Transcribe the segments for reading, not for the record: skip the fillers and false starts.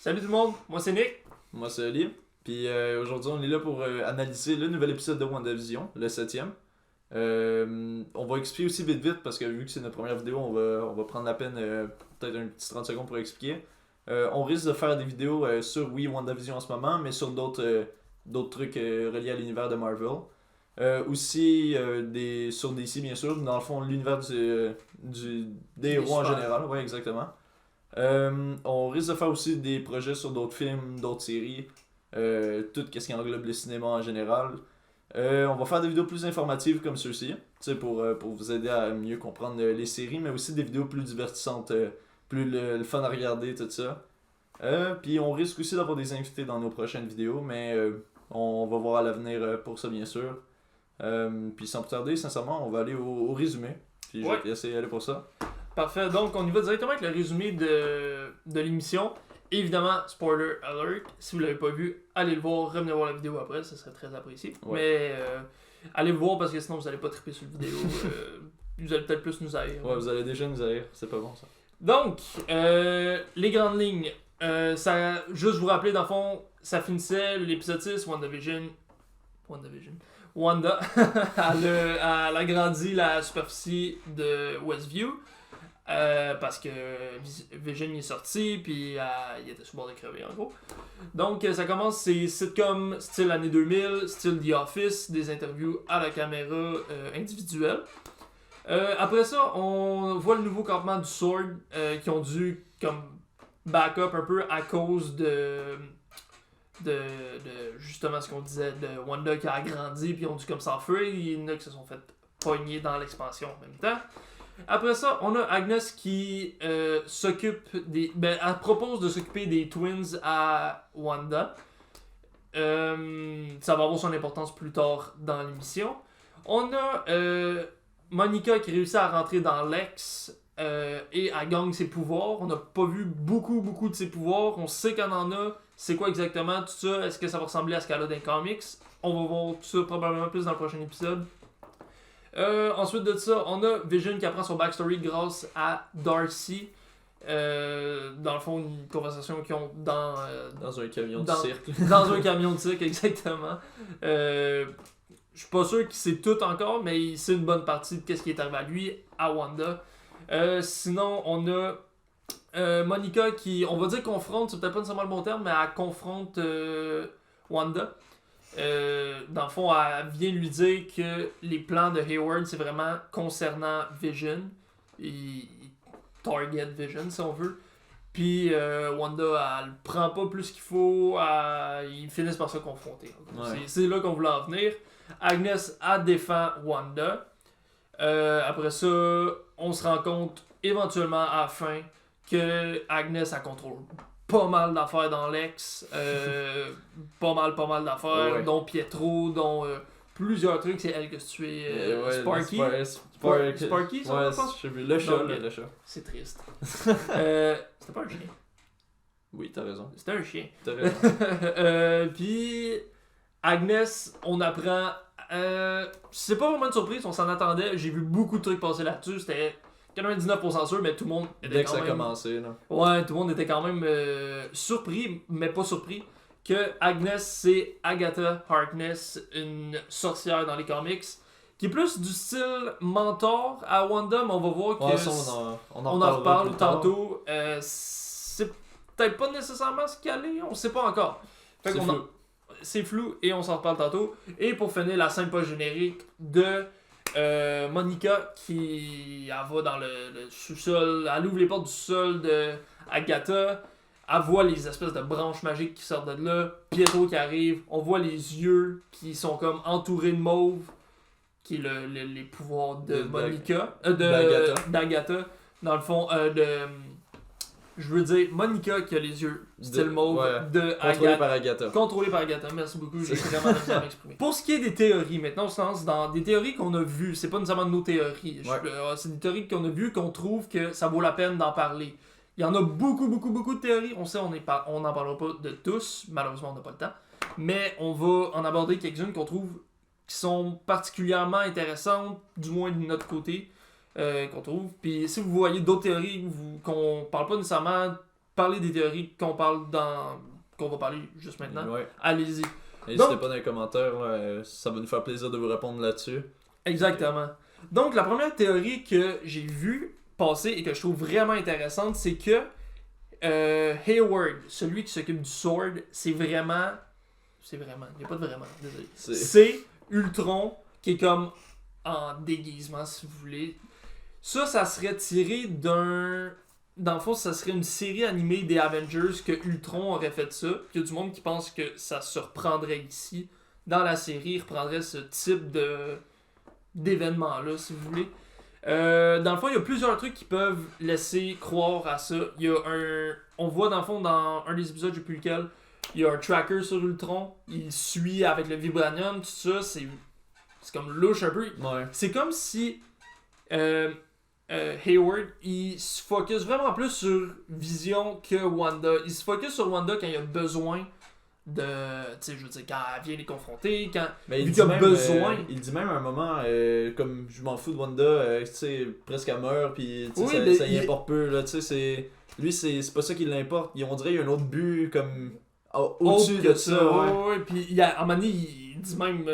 Salut tout le monde, moi c'est Nick. Moi c'est Ali. Puis aujourd'hui on est là pour analyser le nouvel épisode de WandaVision, le 7e. On va expliquer aussi vite parce que vu que c'est notre première vidéo, on va prendre la peine peut-être un petit 30 secondes pour expliquer. On risque de faire des vidéos sur WandaVision en ce moment, mais sur d'autres trucs reliés à l'univers de Marvel. Aussi sur DC bien sûr, dans le fond l'univers des héros en général, ouais exactement. On risque de faire aussi des projets sur d'autres films, d'autres séries, tout ce qui englobe le cinéma en général. On va faire des vidéos plus informatives comme ceux-ci, pour vous aider à mieux comprendre les séries, mais aussi des vidéos plus divertissantes, plus le fun à regarder, tout ça. Puis on risque aussi d'avoir des invités dans nos prochaines vidéos, mais on va voir à l'avenir pour ça bien sûr. Puis sans plus tarder, sincèrement, on va aller au résumé. Puis je vais essayer d'aller pour ça. Parfait, donc on y va directement avec le résumé de l'émission. Évidemment, spoiler alert, si vous l'avez pas vu, allez le voir, revenez voir la vidéo après, ça serait très apprécié. Ouais. Mais allez le voir parce que sinon vous allez pas triper sur la vidéo, vous allez peut-être plus nous haïr. Ouais, vous allez déjà nous haïr, c'est pas bon ça. Donc, les grandes lignes, juste vous rappeler dans le fond, ça finissait l'épisode 6, WandaVision. Wanda, elle a agrandi la superficie de Westview. Parce que Vision est sorti, puis il était sur le bord de crever en gros. Donc ça commence, c'est sitcom style année 2000, style The Office, des interviews à la caméra individuelle. Après ça, on voit le nouveau campement du Sword qui ont dû comme backup un peu à cause de justement ce qu'on disait de Wanda qui a agrandi, puis ils ont dû comme s'enfuir. Il y en a qui se sont fait pogner dans l'expansion en même temps. Après ça, on a Agnes qui s'occupe des... Ben, elle propose de s'occuper des twins à Wanda. Ça va avoir son importance plus tard dans l'émission. On a Monica qui réussit à rentrer dans Lex et à gagner ses pouvoirs. On n'a pas vu beaucoup de ses pouvoirs. On sait qu'elle en a. C'est quoi exactement tout ça? Est-ce que ça va ressembler à ce qu'elle a dans les comics? On va voir tout ça probablement plus dans le prochain épisode. Ensuite de ça, on a Vision qui apprend son backstory grâce à Darcy. Dans le fond, une conversation qu'ils ont dans un camion de cirque. Dans un camion de cirque, exactement. Je suis pas sûr qu'il sait tout encore, mais c'est une bonne partie de ce qui est arrivé à lui, à Wanda. Sinon, on a Monica qui, on va dire confronte, c'est peut-être pas nécessairement le bon terme, mais elle confronte Wanda. Dans le fond, elle vient lui dire que les plans de Hayward, c'est vraiment concernant Vision. Il target Vision, si on veut. Puis Wanda, elle prend pas plus qu'il faut. Ils finissent par se confronter. Ouais. C'est là qu'on voulait en venir. Agnes, elle défend Wanda. Après ça, on se rend compte éventuellement à la fin que Agnes, elle contrôle pas mal d'affaires dans Lex, pas mal d'affaires, dont Pietro, dont plusieurs trucs, c'est elle que tu es Sparky. Sparky, ça, je pense. Le chat. C'est triste. C'était pas un chien. Oui, t'as raison. C'était un chien. T'as raison. Puis Agnes, on apprend... c'est pas vraiment une surprise, on s'en attendait. J'ai vu beaucoup de trucs passer là-dessus, c'était... 99% sûr, mais tout le monde était dès que ça a commencé, là. Ouais, tout le monde était quand même surpris, mais pas surpris, que Agnes, c'est Agatha Harkness, une sorcière dans les comics, qui est plus du style mentor à Wanda, mais on va voir que on en reparle tantôt. C'est peut-être pas nécessairement ce qu'elle est, on sait pas encore. Fait c'est flou et on s'en reparle tantôt. Et pour finir, la scène post-générique de... Monica qui elle va dans le sous-sol, elle ouvre les portes du sous-sol de Agatha, elle voit les espèces de branches magiques qui sortent de là, Pietro qui arrive, on voit les yeux qui sont comme entourés de mauve, qui est les pouvoirs de Monica, d'Agatha, dans le fond, je veux dire, Monica qui a les yeux style mauve de Agatha. Contrôlé par Agatha. Merci beaucoup, j'ai vraiment bien à m'exprimer. Pour ce qui est des théories, maintenant, on se lance dans des théories qu'on a vues. C'est pas nécessairement de nos théories. C'est des théories qu'on a vues, qu'on trouve que ça vaut la peine d'en parler. Il y en a beaucoup de théories. On sait, on n'en parlera pas de tous. Malheureusement, on n'a pas le temps. Mais on va en aborder quelques-unes qu'on trouve qui sont particulièrement intéressantes, du moins de notre côté. Qu'on trouve. Puis si vous voyez d'autres théories qu'on parle pas nécessairement parler des théories qu'on va parler juste maintenant, Ouais. allez-y. N'hésitez pas dans les commentaires, là, ça va nous faire plaisir de vous répondre là-dessus. Exactement. Donc, la première théorie que j'ai vue passer et que je trouve vraiment intéressante, c'est que Hayward, celui qui s'occupe du Sword, c'est vraiment... Il n'y a pas de vraiment, désolé. C'est Ultron qui est comme en déguisement, si vous voulez. Ça serait tiré d'un... Dans le fond, ça serait une série animée des Avengers que Ultron aurait fait ça. Puis il y a du monde qui pense que ça se reprendrait ici. Dans la série, il reprendrait ce type d'événement-là, si vous voulez. Dans le fond, il y a plusieurs trucs qui peuvent laisser croire à ça. Il y a on voit dans le fond, dans un des épisodes, je ne sais plus lequel, il y a un tracker sur Ultron. Il suit avec le vibranium, tout ça. C'est comme louche un peu. Ouais. C'est comme si Hayward, il se focus vraiment plus sur Vision que Wanda. Il se focus sur Wanda quand il a besoin de... Tu sais, je veux dire, quand elle vient les confronter, quand... Mais vu qu'il a besoin... il dit même à un moment, comme je m'en fous de Wanda, tu sais, presque elle meurt, puis Oui, ça y importe peu, là, tu sais, lui, c'est pas ça qui l'importe. On dirait qu'il y a un autre but, comme, au-dessus de ça, ouais. Puis à un moment donné, il dit même, tu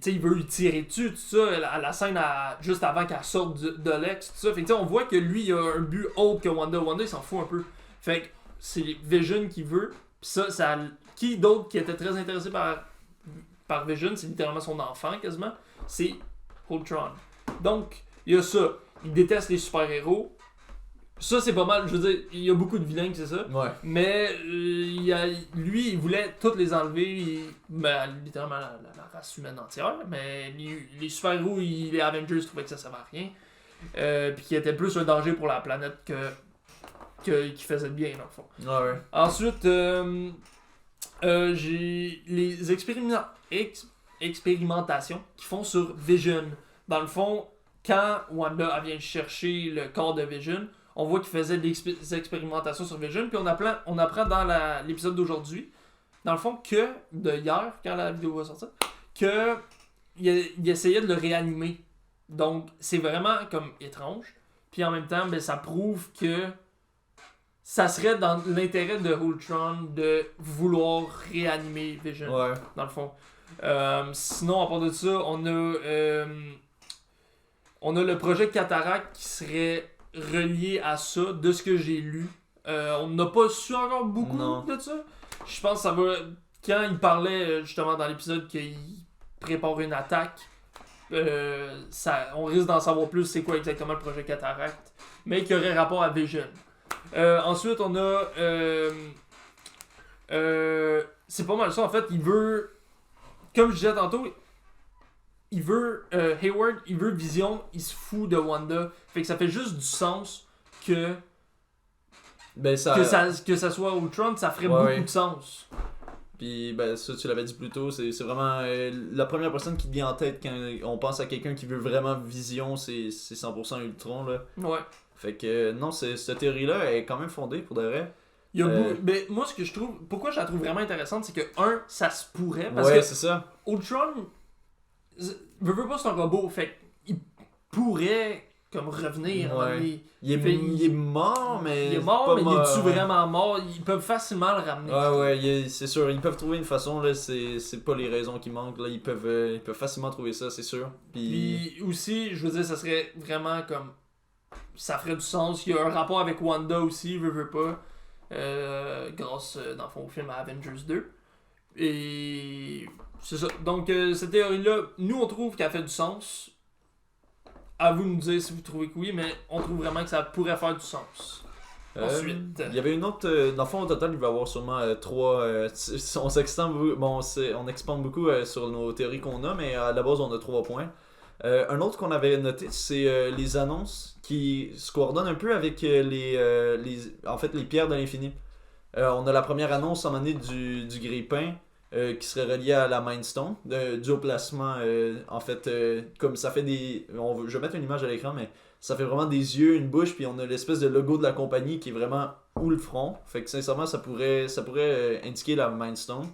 sais, il veut lui tirer dessus, tout ça, à la scène juste avant qu'elle sorte de l'ex, tout ça. Fait que tu sais, on voit que lui, il a un but autre que Wanda. Wanda, il s'en fout un peu. Fait que c'est Vision qui veut, pis ça qui d'autre qui était très intéressé par Vision, c'est littéralement son enfant quasiment, c'est Ultron. Donc, il y a ça. Il déteste les super-héros. Ça, c'est pas mal. Je veux dire, il y a beaucoup de vilains qui c'est ça. Ouais. Mais lui, il voulait toutes les enlever. Littéralement la race humaine entière. Mais les super-héros, les Avengers trouvaient que ça servait à rien. Puis qu'il était plus un danger pour la planète qui faisait de bien, dans le fond. Ouais. Ensuite, j'ai les expérimentations qu'ils font sur Vision. Dans le fond, quand Wanda vient chercher le corps de Vision, on voit qu'il faisait des expérimentations sur Vision, puis on apprend dans l'épisode d'aujourd'hui, dans le fond, de hier, quand la vidéo va sortir, qu'il essayait de le réanimer. Donc, c'est vraiment comme étrange. Puis en même temps, ça prouve que ça serait dans l'intérêt de Ultron de vouloir réanimer Vision, Ouais. dans le fond. Sinon, à part de ça, on a le projet Cataract qui serait relié à ça, de ce que j'ai lu. On n'a pas su encore beaucoup de ça. Je pense que ça va... Quand il parlait justement dans l'épisode qu'il prépare une attaque, on risque d'en savoir plus c'est quoi exactement le projet Cataract, mais qui aurait rapport à Vision. Ensuite, on a... c'est pas mal ça, en fait. Il veut... Comme je disais tantôt, il veut... Hayward, il veut Vision, il se fout de Wanda. Fait que ça fait juste du sens que... que ça soit Ultron, ça ferait beaucoup de sens. Puis ça tu l'avais dit plus tôt, c'est vraiment la première personne qui te vient en tête quand on pense à quelqu'un qui veut vraiment Vision, c'est 100% Ultron là. Ouais. Fait que non, cette théorie-là est quand même fondée pour de vrai. Mais moi ce que je trouve, pourquoi je la trouve vraiment intéressante, c'est que ça se pourrait parce que c'est ça. Ultron veut pas c'est un robot, fait il pourrait comme revenir. Ouais. Il est mort, mais... Il est mort, mais il est-tu vraiment mort? Ils peuvent facilement le ramener. Ouais, c'est sûr. Ils peuvent trouver une façon, là, c'est pas les raisons qui manquent, là. Ils peuvent facilement trouver ça, c'est sûr. Puis aussi, je veux dire, ça serait vraiment comme... Ça ferait du sens. Il y a un rapport avec Wanda aussi, veut pas. Grâce, dans le fond, au film Avengers 2. Et... c'est ça. Donc, cette théorie-là, nous, on trouve qu'elle fait du sens. À vous de nous dire si vous trouvez que oui, mais on trouve vraiment que ça pourrait faire du sens. Ensuite... Il y avait une autre... dans le fond, au total, il va y avoir sûrement 3... on expande beaucoup sur nos théories qu'on a, mais à la base, on a 3 points. Un autre qu'on avait noté, c'est les annonces qui se coordonnent un peu avec les pierres de l'infini. On a la première annonce en année du grille-pain, qui serait relié à la Mind Stone, dû au placement, en fait, comme ça fait des... je vais mettre une image à l'écran, mais ça fait vraiment des yeux, une bouche, puis on a l'espèce de logo de la compagnie qui est vraiment où le front. Fait que sincèrement, ça pourrait indiquer la Mind Stone.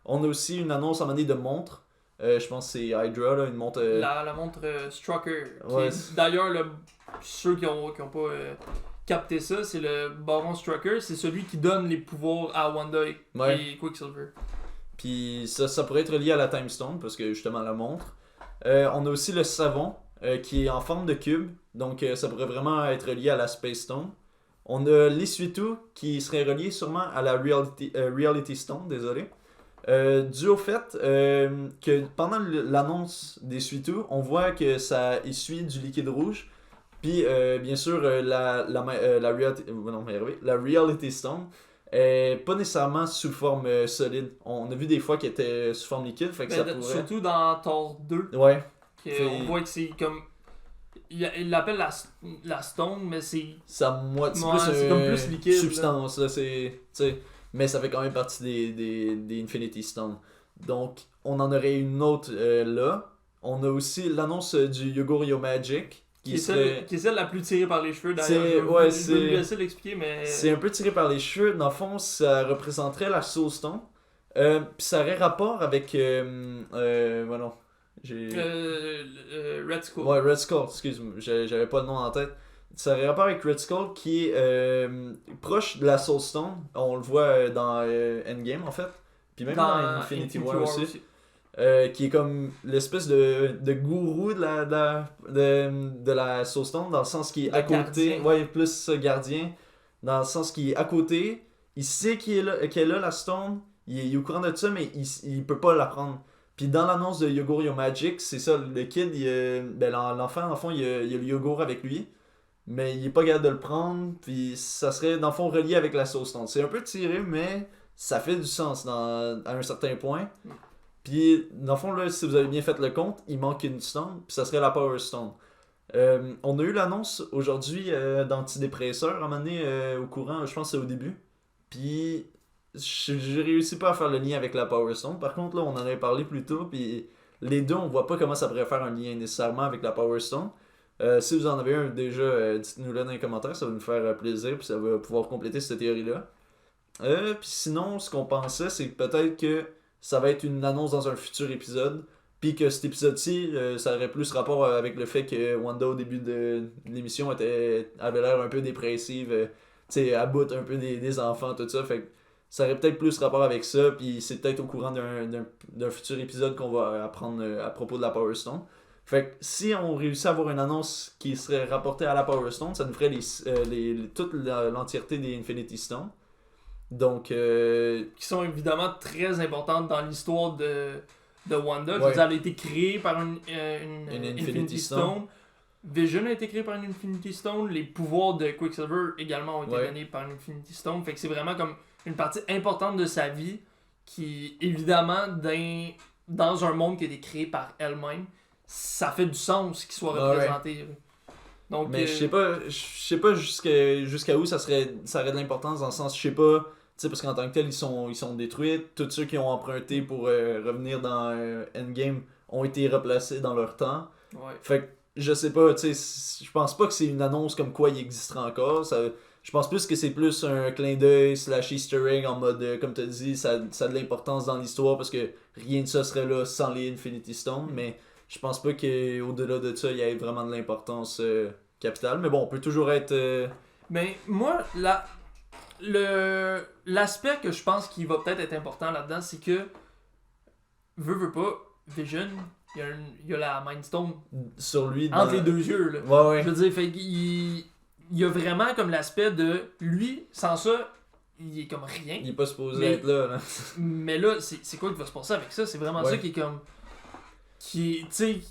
On a aussi une annonce en année de montre. Je pense que c'est Hydra, là, une montre... La montre Strucker. D'ailleurs, ceux qui ont pas... capté ça, c'est le Baron Strucker, c'est celui qui donne les pouvoirs à Wanda et Quicksilver. Puis ça pourrait être lié à la Time Stone, parce que justement la montre. On a aussi le savon, qui est en forme de cube, donc ça pourrait vraiment être lié à la Space Stone. On a l'essuie-tout, qui serait relié sûrement à la Reality Stone, désolé. Dû au fait que pendant l'annonce d'essuie-tout, on voit que ça essuie du liquide rouge. Puis, bien sûr, la Reality Stone est pas nécessairement sous forme solide. On a vu des fois qu'elle était sous forme liquide, fait que ça pourrait... Surtout dans Thor 2. Ouais. On voit que c'est comme... Il l'appelle la Stone, mais c'est... C'est comme plus liquide. Substance, là, c'est... T'sais, mais ça fait quand même partie des Infinity Stones. Donc, on en aurait une autre là. On a aussi l'annonce du Yogorio Magic. Qui est celle la plus tirée par les cheveux d'ailleurs. Je vais lui laisser l'expliquer, mais... C'est un peu tiré par les cheveux. Dans le fond, ça représenterait la Soul Stone. Puis ça aurait rapport avec... Red Skull. Ouais, Red Skull, excuse-moi. J'avais pas le nom en tête. Ça aurait rapport avec Red Skull qui est proche de la Soul Stone. On le voit dans Endgame en fait. Puis même dans Infinity War aussi. Qui est comme l'espèce de gourou de la Soul Stone, dans le sens qu'il est à côté. Gardien. Ouais, plus gardien. Dans le sens qu'il est à côté. Il sait qu'elle est là, la Stone. Il est au courant de ça, mais il peut pas la prendre. Puis dans l'annonce de Yogorio Magic, c'est ça, le kid, l'enfant, en fond, il a le Yogour avec lui. Mais il est pas capable de le prendre, puis ça serait dans le fond relié avec la Soul Stone. C'est un peu tiré, mais ça fait du sens à un certain point. Puis dans le fond, là, si vous avez bien fait le compte, il manque une Stone, puis ça serait la Power Stone. On a eu l'annonce aujourd'hui d'antidépresseurs à un moment donné au courant, je pense que c'est au début. Puis j'ai réussi pas à faire le lien avec la Power Stone. Par contre, là, on en avait parlé plus tôt, puis les deux, on voit pas comment ça pourrait faire un lien nécessairement avec la Power Stone. Si vous en avez un déjà, dites-nous-le dans les commentaires, ça va nous faire plaisir, puis ça va pouvoir compléter cette théorie-là. Puis sinon, ce qu'on pensait, c'est que peut-être que ça va être une annonce dans un futur épisode, puis que cet épisode-ci, ça aurait plus rapport avec le fait que Wanda, au début de l'émission, avait l'air un peu dépressive, tu sais, à bout un peu des enfants, tout ça, fait que ça aurait peut-être plus rapport avec ça, puis c'est peut-être au courant d'un futur épisode qu'on va apprendre à propos de la Power Stone. Fait que si on réussit à avoir une annonce qui serait rapportée à la Power Stone, ça nous ferait toute l'entièreté des Infinity Stones. Donc, qui sont évidemment très importantes dans l'histoire de Wanda. Ouais. Elle a été créée par une Infinity Stone. Vision a été créé par une Infinity Stone. Les pouvoirs de Quicksilver également ont été donnés par une Infinity Stone. Fait que c'est vraiment comme une partie importante de sa vie qui, évidemment, dans un monde qui a été créé par elle-même, ça fait du sens qu'il soit représenté. Ouais. Donc, mais je sais pas jusqu'à où ça aurait de l'importance, dans le sens, je sais pas, tu sais, parce qu'en tant que tel, ils sont détruits. Tous ceux qui ont emprunté pour revenir dans Endgame ont été replacés dans leur temps. Ouais. Fait que je sais pas, tu sais, je pense pas que c'est une annonce comme quoi il existera encore. Je pense plus que c'est plus un clin d'œil / easter egg en mode, comme tu as dit, ça a de l'importance dans l'histoire parce que rien de ça serait là sans les Infinity Stones, mais je pense pas qu'au-delà de ça, il y ait vraiment de l'importance capitale. Mais bon, on peut toujours être... Mais moi, l'aspect que je pense qui va peut-être être important là-dedans, c'est que, veut pas, Vision, il y a la Mind Stone sur lui entre les deux yeux. Là. Ouais. Je veux dire, fait il y a vraiment comme l'aspect de lui, sans ça, il est comme rien. Il est pas supposé être là. Mais là, c'est quoi qui va se passer avec ça? C'est vraiment ça qui est comme... Tu sais,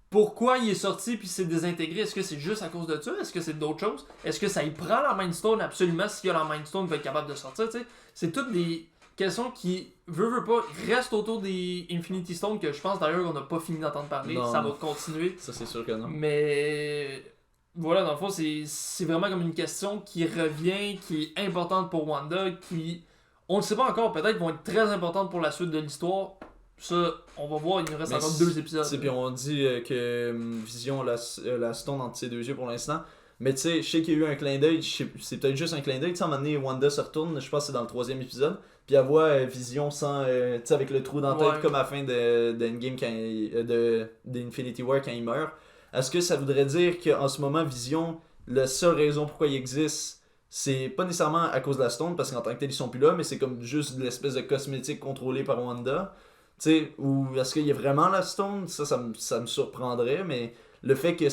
pourquoi il est sorti puis s'est désintégré? Est-ce que c'est juste à cause de ça? Est-ce que c'est d'autres choses? Est-ce que ça y prend la Mind Stone absolument? S'il y a la Mind Stone, il va être capable de sortir, tu sais? C'est toutes des questions qui, veut pas, restent autour des Infinity Stones que je pense d'ailleurs qu'on n'a pas fini d'entendre parler. Non. Ça va continuer. Ça, c'est sûr que non. Mais... Voilà, dans le fond, c'est vraiment comme une question qui revient, qui est importante pour Wanda, qui, on ne sait pas encore, peut-être vont être très importantes pour la suite de l'histoire. Ça, on va voir, il nous reste encore 2 épisodes. Puis on dit que Vision la stone entre ses deux yeux pour l'instant. Mais tu sais, je sais qu'il y a eu un clin d'œil, c'est peut-être juste un clin d'œil. Tu sais, à un moment donné, Wanda se retourne, je pense que c'est dans le 3e épisode, puis elle voit Vision sans, tu sais, avec le trou dans la tête, comme à la fin d'Endgame, d'Infinity War quand il meurt. Est-ce que ça voudrait dire qu'en ce moment, Vision, la seule raison pourquoi il existe, c'est pas nécessairement à cause de la Stone, parce qu'en tant que tel, ils sont plus là, mais c'est comme juste de l'espèce de cosmétique contrôlée par Wanda. Tu sais, ou est-ce qu'il y a vraiment la Stone? Ça me surprendrait, mais le fait que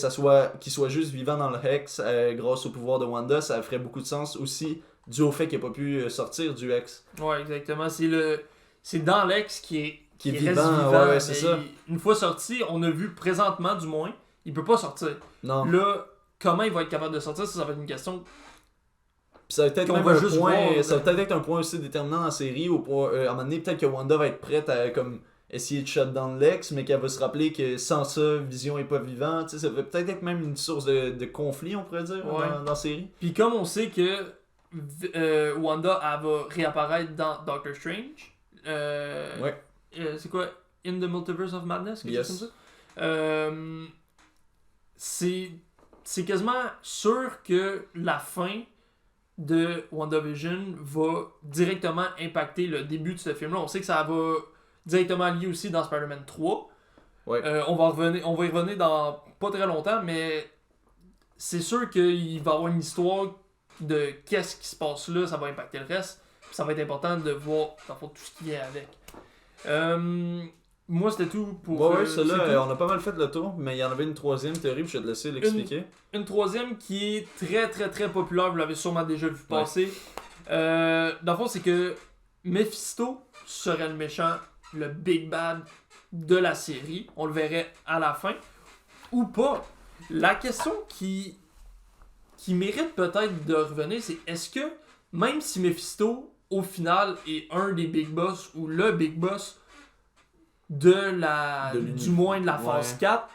qu'il soit juste vivant dans le Hex grâce au pouvoir de Wanda, ça ferait beaucoup de sens aussi, dû au fait qu'il n'a pas pu sortir du Hex. Ouais, exactement. C'est dans l'ex qui reste vivant. vivant. Ouais, c'est ça. Une fois sorti, on a vu présentement du moins, il peut pas sortir. Non. Là, comment il va être capable de sortir, ça va être une question. Puis ça va peut-être qu'on même va un juste point, voir, ça va peut-être être un point aussi déterminant dans la série, à un moment donné, peut-être que Wanda va être prête à comme essayer de shut down Lex, mais qu'elle va se rappeler que sans ça, Vision est pas vivant. Tu sais, ça va peut-être être même une source de conflit, on pourrait dire, dans la série. Puis comme on sait que Wanda, elle va réapparaître dans Doctor Strange. Ouais. C'est quoi? In the Multiverse of Madness? Quelque chose comme ça? C'est quasiment sûr que la fin de WandaVision va directement impacter le début de ce film-là. On sait que ça va directement lier aussi dans Spider-Man 3. Ouais. On va y revenir dans pas très longtemps, mais c'est sûr qu'il va y avoir une histoire de qu'est-ce qui se passe là, ça va impacter le reste. Puis ça va être important de voir dans le fond, tout ce qui est avec. Moi, c'était tout pour... Ouais, celle-là, on a pas mal fait le tour, mais il y en avait une troisième théorie, puis je vais te laisser l'expliquer. Une troisième qui est très très très populaire, vous l'avez sûrement déjà vu passer. Dans le fond, c'est que Mephisto serait le méchant, le Big Bad de la série. On le verrait à la fin. Ou pas. La question qui mérite peut-être de revenir, c'est est-ce que, même si Mephisto, au final, est un des Big Boss, ou le Big Boss du moins de la phase 4,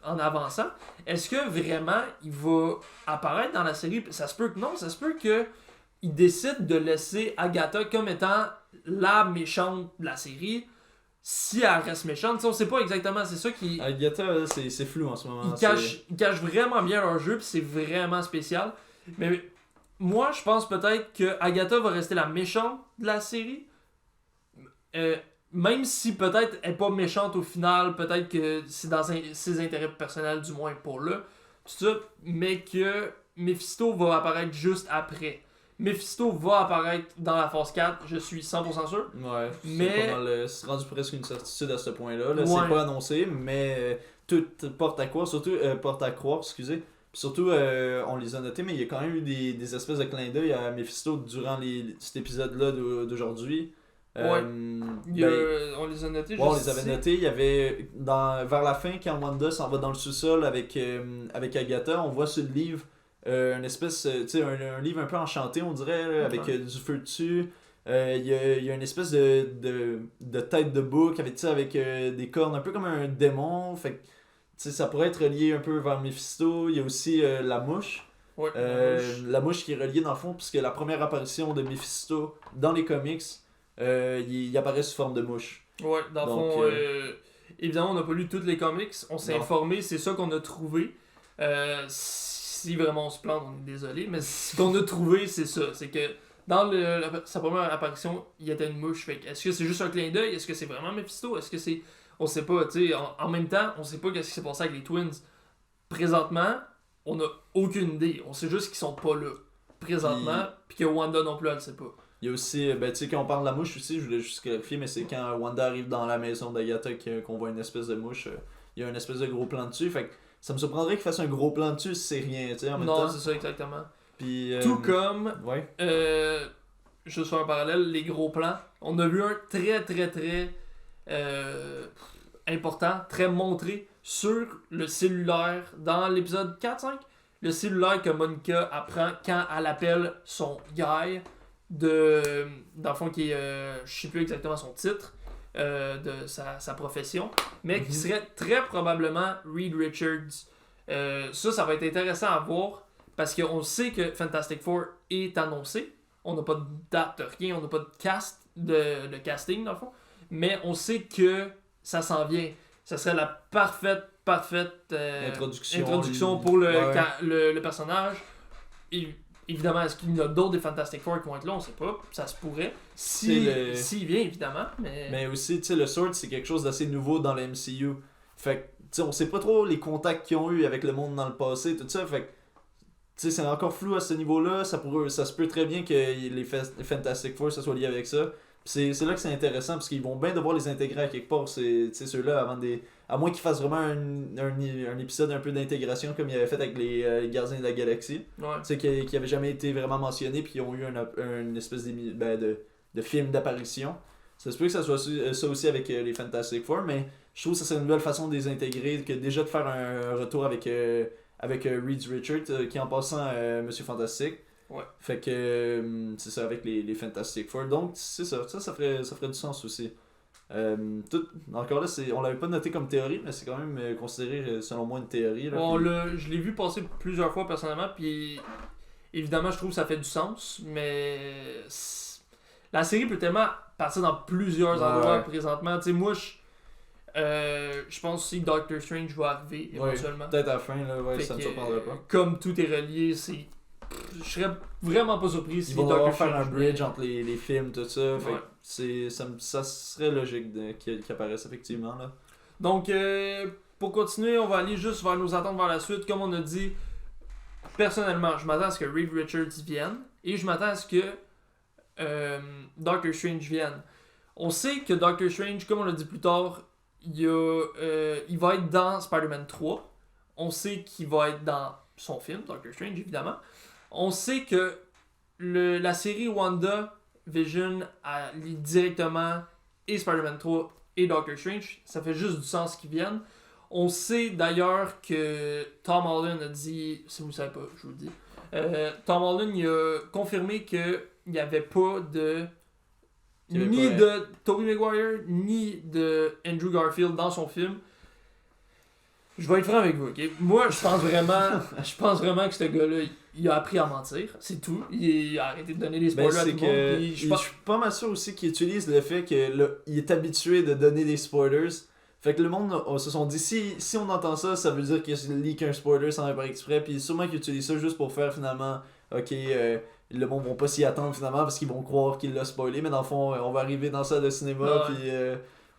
en avançant, est-ce que vraiment il va apparaître dans la série? Ça se peut que non, ça se peut que il décide de laisser Agatha comme étant la méchante de la série. Si elle reste méchante, on sait pas exactement, c'est ça qui... Agatha, c'est flou en ce moment. Ils cachent vraiment bien leur jeu, puis c'est vraiment spécial. Mais moi, je pense peut-être que Agatha va rester la méchante de la série. Même si peut-être elle n'est pas méchante au final, peut-être que c'est dans ses intérêts personnels, du moins pour là, tout ça, mais que Mephisto va apparaître juste après. Mephisto va apparaître dans la phase 4, je suis 100% sûr. Ouais, mais c'est rendu presque une certitude à ce point-là. Là, c'est pas annoncé, mais tout porte à croire, excusez. Puis surtout, on les a notés, mais il y a quand même eu des espèces de clins d'œil à Mephisto durant cet épisode-là d'aujourd'hui. On les a notés. On les avait notés. Il y avait vers la fin, quand Wanda s'en va dans le sous-sol avec Agatha, on voit sur le livre une espèce, tu sais, un livre un peu enchanté, on dirait, là, avec du feu dessus. Il y a une espèce de tête de bouc avec des cornes, un peu comme un démon. Fait que, ça pourrait être relié un peu vers Mephisto. Il y a aussi la mouche. Ouais, la mouche qui est reliée dans le fond, puisque la première apparition de Mephisto dans les comics, il apparaît sous forme de mouche. Ouais, dans le fond, évidemment, on n'a pas lu toutes les comics, on s'est informé, c'est ça qu'on a trouvé. Si vraiment on se plante, on est désolé, mais ce qu'on a trouvé, c'est ça. C'est que dans sa première apparition, il y était une mouche. Fait est-ce que c'est juste un clin d'œil? Est-ce que c'est vraiment Mephisto? Est-ce que c'est... On sait pas, tu sais. En même temps, on sait pas qu'est-ce qui s'est passé avec les Twins. Présentement, on n'a aucune idée. On sait juste qu'ils sont pas là. Présentement, puis que Wanda non plus, elle sait pas. Il y a aussi, tu sais, quand on parle de la mouche aussi, je voulais juste clarifier, mais c'est quand Wanda arrive dans la maison d'Agatha qu'on voit une espèce de mouche. Il y a une espèce de gros plan dessus. Fait que ça me surprendrait qu'il fasse un gros plan dessus si c'est rien, tu sais, en même temps. Non, c'est ça, exactement. Puis, tout comme, ouais. juste sur un parallèle, les gros plans. On a vu un très, très, très important, très montré sur le cellulaire dans l'épisode 4-5. Le cellulaire que Monica apprend quand elle appelle son guy dans le fond qui est, je sais plus exactement son titre de sa profession, mais qui serait très probablement Reed Richards. Ça va être intéressant à voir parce qu'on sait que Fantastic Four est annoncé. On n'a pas de date, rien, on n'a pas de de casting dans le fond, mais on sait que ça s'en vient. Ça serait la parfaite introduction pour le personnage. Et, évidemment, est-ce qu'il y a d'autres des Fantastic Four qui vont être là? On sait pas. Ça se pourrait. S'il vient, évidemment. Mais aussi, tu sais, le Sword, c'est quelque chose d'assez nouveau dans le MCU. Fait que, tu sais, on sait pas trop les contacts qu'ils ont eu avec le monde dans le passé, tout ça. Fait que sais, c'est encore flou à ce niveau-là. Ça se peut très bien que les Fantastic Four, ça soit lié avec ça. C'est là que c'est intéressant, parce qu'ils vont bien devoir les intégrer à quelque part, ceux-là, à moins qu'ils fassent vraiment un épisode un peu d'intégration, comme ils avaient fait avec les Gardiens de la Galaxie. Ouais. Tu sais, qui avait jamais été vraiment mentionné, puis ils ont eu une espèce de film d'apparition. Ça se peut que ça soit ça aussi avec les Fantastic Four, mais je trouve que ça serait une nouvelle façon de les intégrer, que déjà de faire un retour avec Reed Richards, qui en passant Monsieur Fantastique. Ouais. Fait que c'est ça avec les Fantastic Four. Donc c'est ça ferait du sens aussi. Encore là, on l'avait pas noté comme théorie, mais c'est quand même considéré selon moi une théorie. Là, Bon, je l'ai vu passer plusieurs fois personnellement, puis évidemment je trouve que ça fait du sens, mais la série peut tellement partir dans plusieurs endroits présentement. Tu sais, moi je pense aussi que Doctor Strange va arriver éventuellement. Peut-être à la fin, là, ça ne surprendrait pas. Comme tout est relié, je serais vraiment pas surpris si Doctor Strange faire un bridge entre les films, tout ça. Fait ça serait logique qu'il apparaisse effectivement. Là. Donc, pour continuer, on va aller juste vers nos attentes vers la suite. Comme on a dit, personnellement, je m'attends à ce que Reed Richards vienne et je m'attends à ce que Doctor Strange vienne. On sait que Doctor Strange, comme on l'a dit plus tard, il va être dans Spider-Man 3. On sait qu'il va être dans son film, Doctor Strange, évidemment. On sait que la série WandaVision lie directement et Spider-Man 3 et Doctor Strange. Ça fait juste du sens qu'ils viennent. On sait d'ailleurs que Tom Holland a dit, si vous ne savez pas, je vous le dis, Tom Holland il a confirmé qu'il n'y avait pas de Tobey Maguire ni de Andrew Garfield dans son film. Je vais être franc avec vous, ok? Moi, je pense vraiment que ce gars-là, il a appris à mentir, c'est tout. Il a arrêté de donner des spoilers à tout le monde. Je suis pas mal sûr aussi qu'il utilise le fait qu'il est habitué de donner des spoilers. Fait que le monde se sont dit, si on entend ça, ça veut dire qu'il leak un spoiler sans faire exprès. Puis sûrement qu'il utilise ça juste pour faire finalement, ok, le monde va pas s'y attendre finalement parce qu'ils vont croire qu'il l'a spoilé. Mais dans le fond, on va arriver dans ça de cinéma, puis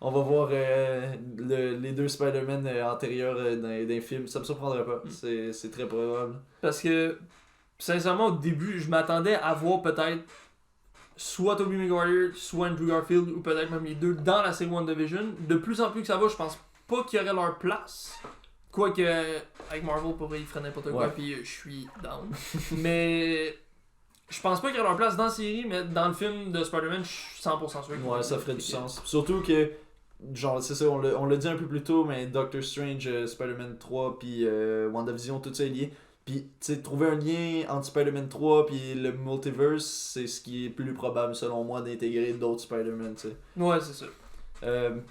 on va voir les deux Spider-Man antérieurs dans les films. Ça me surprendrait pas. C'est très probable. Parce que, sincèrement, au début, je m'attendais à voir peut-être soit Tobey Maguire, soit Andrew Garfield, ou peut-être même les deux dans la série WandaVision. De plus en plus que ça va, je pense pas qu'il y aurait leur place. Quoique, avec Marvel, pour eux, ils feraient n'importe quoi, puis je suis down. Mais je pense pas qu'il y aurait leur place dans la série, mais dans le film de Spider-Man, je suis 100% sûr. Ouais, ça ferait du sens. Surtout que, genre, c'est ça, on l'a dit un peu plus tôt, mais Doctor Strange, Spider-Man 3, puis WandaVision, tout ça est lié. Puis, tu sais, trouver un lien entre Spider-Man 3 puis le multiverse, c'est ce qui est plus probable, selon moi, d'intégrer d'autres Spider-Man, tu sais. Ouais, c'est ça.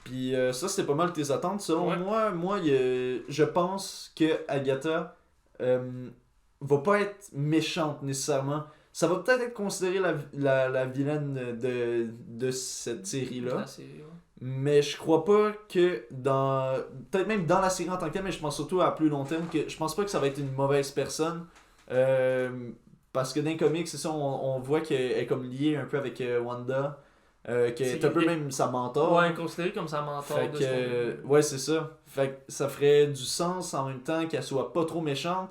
Puis ça, c'était pas mal tes attentes. Selon moi, je pense que Agatha va pas être méchante nécessairement. Ça va peut-être être considéré la vilaine de cette série-là. Mais je crois pas que peut-être même dans la série en tant que telle, mais je pense surtout à plus long terme, que je pense pas que ça va être une mauvaise personne. Parce que dans les comics, c'est ça, on voit qu'elle est comme liée un peu avec Wanda. Qu'elle est un peu même sa mentor. Ouais, considérée comme sa mentor. Ouais, c'est ça. Fait que ça ferait du sens en même temps qu'elle soit pas trop méchante.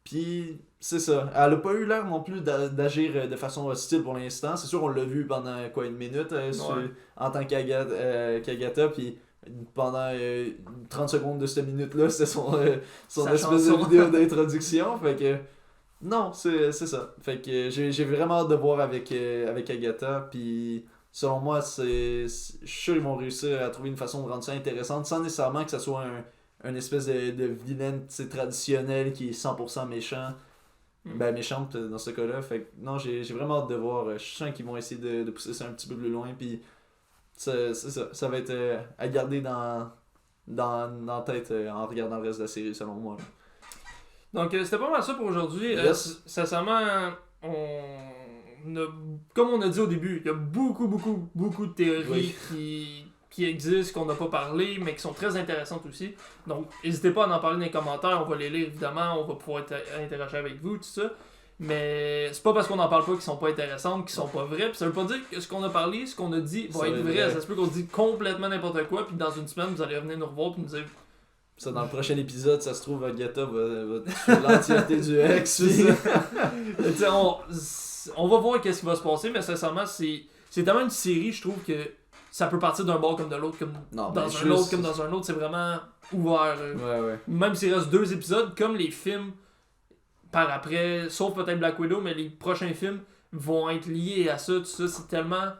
Puis, c'est ça. Elle a pas eu l'air non plus d'agir de façon hostile pour l'instant. C'est sûr, on l'a vu pendant une minute en tant qu'Agatha. Puis, pendant 30 secondes de cette minute-là, c'était son espèce de vidéo d'introduction. Fait que, non, c'est ça. Fait que j'ai vraiment hâte de voir avec Agatha. Puis, selon moi, je suis sûr qu'ils vont réussir à trouver une façon de rendre ça intéressante sans nécessairement que ça soit un espèce de vilaine traditionnelle qui est 100% méchant. Ben méchante dans ce cas-là. Fait que non, j'ai vraiment hâte de voir. Je sens qu'ils vont essayer de pousser ça un petit peu plus loin. Puis c'est ça. Ça va être à garder dans la tête en regardant le reste de la série, selon moi. Là. Donc c'était pas mal ça pour aujourd'hui. Sincèrement, comme on a dit au début, il y a beaucoup de théories qui existent, qu'on n'a pas parlé, mais qui sont très intéressantes aussi. Donc, n'hésitez pas à en parler dans les commentaires, on va les lire évidemment, on va pouvoir interagir avec vous, tout ça. Mais c'est pas parce qu'on n'en parle pas qu'ils sont pas intéressantes, qu'ils sont pas vraies. Puis ça veut pas dire que ce qu'on a parlé, ce qu'on a dit va être vrai. Ça se peut qu'on dit complètement n'importe quoi, puis dans une semaine, vous allez revenir nous revoir puis nous dire Ça, dans le prochain épisode, ça se trouve, Agatha va tuer l'entièreté du ex. On va voir qu'est-ce qui va se passer, mais sincèrement, c'est tellement une série, je trouve que ça peut partir d'un bord comme de l'autre, comme dans un autre, comme dans un autre. C'est vraiment ouvert. Ouais. Même s'il reste 2 épisodes, comme les films par après, sauf peut-être Black Widow, mais les prochains films vont être liés à ça, tout ça. C'est tellement...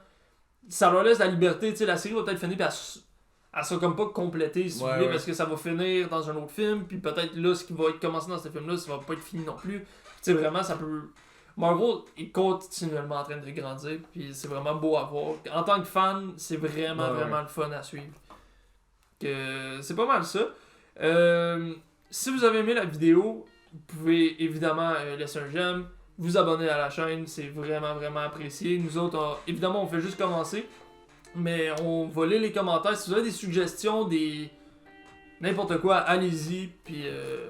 Ça leur laisse la liberté. Tu sais, la série va peut-être finir, puis elle sera comme pas complétée, si vous voulez, parce que ça va finir dans un autre film, puis peut-être là, ce qui va être commencé dans ce film-là, ça va pas être fini non plus. Tu sais, vraiment, ça peut... Marvel est continuellement en train de grandir, puis c'est vraiment beau à voir. En tant que fan, c'est vraiment le fun à suivre. C'est pas mal ça. Si vous avez aimé la vidéo, vous pouvez évidemment laisser un j'aime, vous abonner à la chaîne, c'est vraiment apprécié. Nous autres, évidemment, on fait juste commencer, mais on va lire les commentaires. Si vous avez des suggestions, n'importe quoi, allez-y, puis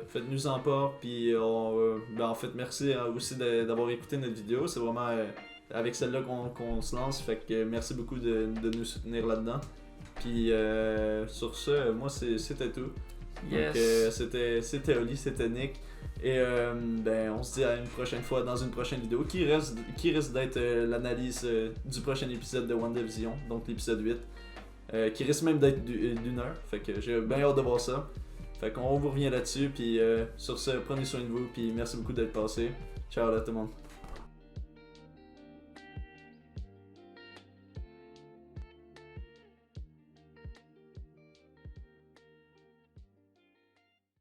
faites-nous en part, puis en fait, merci aussi d'avoir écouté notre vidéo. C'est vraiment avec celle-là qu'on se lance, fait que merci beaucoup de nous soutenir là-dedans. Puis sur ce, moi c'était tout. Yes. Donc c'était Oli, c'était Nick. Et on se dit à une prochaine fois dans une prochaine vidéo qui risque d'être l'analyse du prochain épisode de WandaVision, donc l'épisode 8. Qui risque même d'être d'une heure. Fait que j'ai bien hâte de voir ça. Fait qu'on vous revient là-dessus. Puis sur ce, prenez soin de vous. Puis merci beaucoup d'être passé. Ciao à tout le monde.